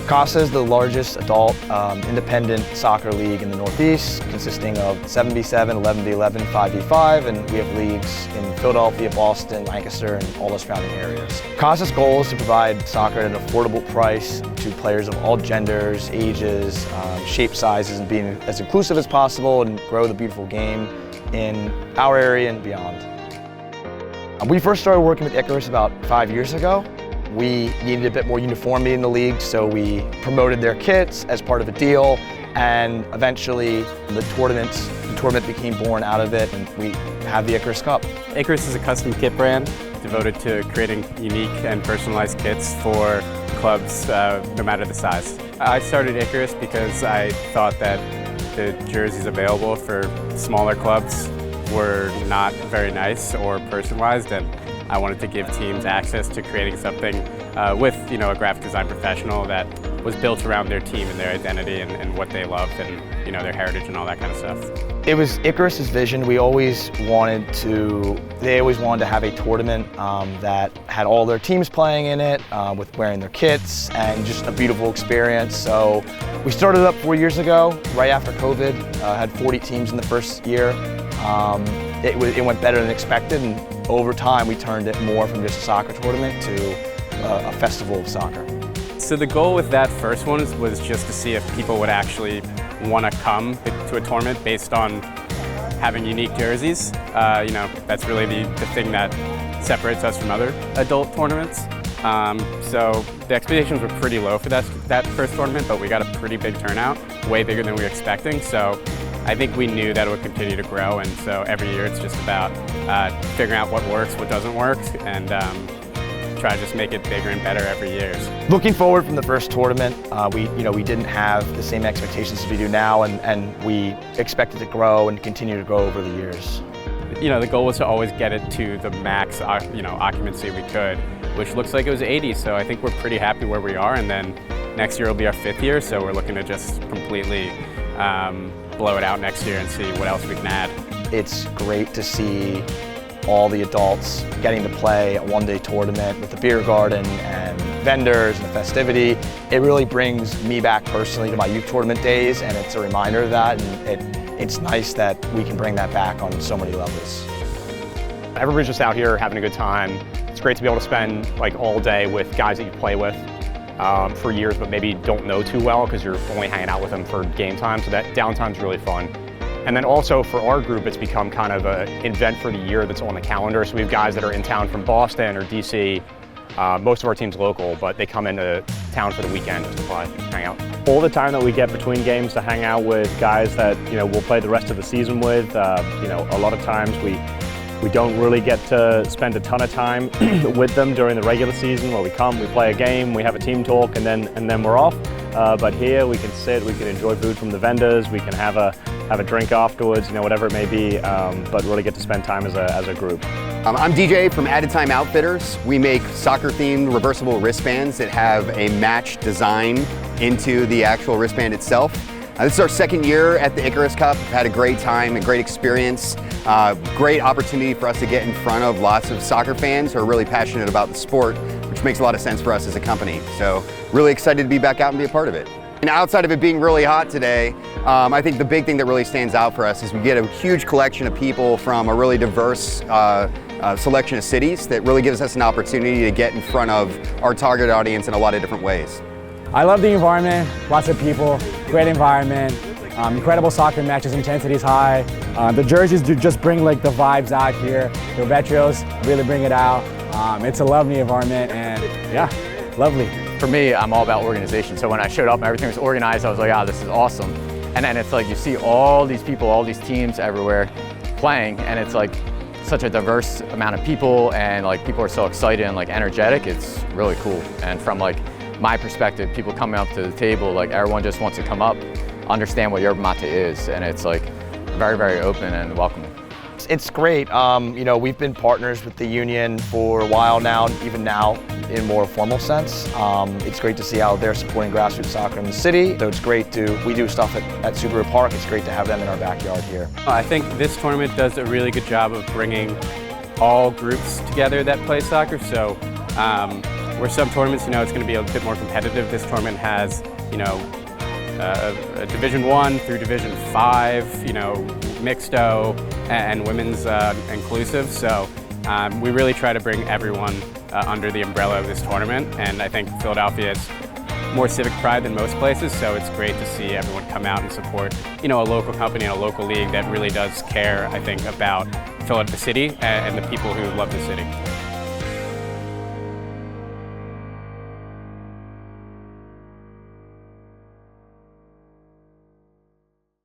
CASA is the largest adult independent soccer league in the Northeast, consisting of 7v7, 11v11, 5v5, and we have leagues in Philadelphia, Boston, Lancaster, and all those surrounding areas. CASA's goal is to provide soccer at an affordable price to players of all genders, ages, shape, sizes, and being as inclusive as possible and grow the beautiful game in our area and beyond. We first started working with Icarus about 5 years ago. We needed a bit more uniformity in the league, so we promoted their kits as part of a deal, and eventually the tournament became born out of it, and we have the Icarus Cup. Icarus is a custom kit brand devoted to creating unique and personalized kits for clubs, no matter the size. I started Icarus because I thought that the jerseys available for smaller clubs were not very nice or personalized, and I wanted to give teams access to creating something with a graphic design professional that was built around their team and their identity and what they loved and their heritage and all that kind of stuff. It was Icarus's vision. They always wanted to have a tournament that had all their teams playing in it, with wearing their kits, and just a beautiful experience. So we started up 4 years ago, right after COVID, had 40 teams in the first year. It went better than expected, and over time we turned it more from just a soccer tournament to a festival of soccer. So the goal with that first one was just to see if people would actually want to come to a tournament based on having unique jerseys. That's really the thing that separates us from other adult tournaments. So the expectations were pretty low for that first tournament, but we got a pretty big turnout, way bigger than we were expecting. So I think we knew that it would continue to grow, and so every year it's just about figuring out what works, what doesn't work, and try to just make it bigger and better every year. Looking forward from the first tournament, we didn't have the same expectations as we do now, and we expect it to grow and continue to grow over the years. The goal was to always get it to the max occupancy we could, which looks like it was 80, so I think we're pretty happy where we are, and then next year will be our 5th year, so we're looking to just completely blow it out next year and see what else we can add. It's great to see all the adults getting to play a one-day tournament with the beer garden and vendors and the festivity. It really brings me back personally to my youth tournament days, and it's a reminder of that, and it's nice that we can bring that back on so many levels. Everybody's just out here having a good time. It's great to be able to spend all day with guys that you play with for years but maybe don't know too well because you're only hanging out with them for game time, so that downtime's really fun. And then also for our group, it's become kind of an event for the year that's on the calendar. So we have guys that are in town from Boston or DC. Most of our team's local, but they come into town for the weekend just to play, hang out. All the time that we get between games to hang out with guys that we'll play the rest of the season with. A lot of times we don't really get to spend a ton of time with them during the regular season. Where we come, we play a game, we have a team talk, and then we're off. But here we can sit, we can enjoy food from the vendors, we can have a drink afterwards, whatever it may be, but really get to spend time as a group. I'm DJ from Added Time Outfitters. We make soccer-themed reversible wristbands that have a match design into the actual wristband itself. This is our 2nd year at the Icarus Cup. We've had a great time, a great experience, great opportunity for us to get in front of lots of soccer fans who are really passionate about the sport, which makes a lot of sense for us as a company. So really excited to be back out and be a part of it. And outside of it being really hot today, I think the big thing that really stands out for us is we get a huge collection of people from a really diverse selection of cities that really gives us an opportunity to get in front of our target audience in a lot of different ways. I love the environment, lots of people, great environment, incredible soccer matches, intensity is high. The jerseys do just bring the vibes out here. The retros really bring it out. It's a lovely environment, and yeah, lovely. For me, I'm all about organization. So when I showed up and everything was organized, I was like, ah, this is awesome. And then it's like you see all these people, all these teams everywhere playing, and it's like such a diverse amount of people, and people are so excited and energetic. It's really cool. And from my perspective, people coming up to the table, everyone just wants to come up, understand what yerba mate is, and it's very, very open and welcoming. It's great. We've been partners with the union for a while now, even now in a more formal sense. It's great to see how they're supporting grassroots soccer in the city. So it's great we do stuff at Subaru Park. It's great to have them in our backyard here. I think this tournament does a really good job of bringing all groups together that play soccer. So Where some tournaments, it's going to be a bit more competitive. This tournament has, a Division 1 through Division 5, mixto and women's inclusive. So we really try to bring everyone under the umbrella of this tournament, and I think Philadelphia is more civic pride than most places, so it's great to see everyone come out and support, a local company and a local league that really does care, I think, about the city and the people who love the city.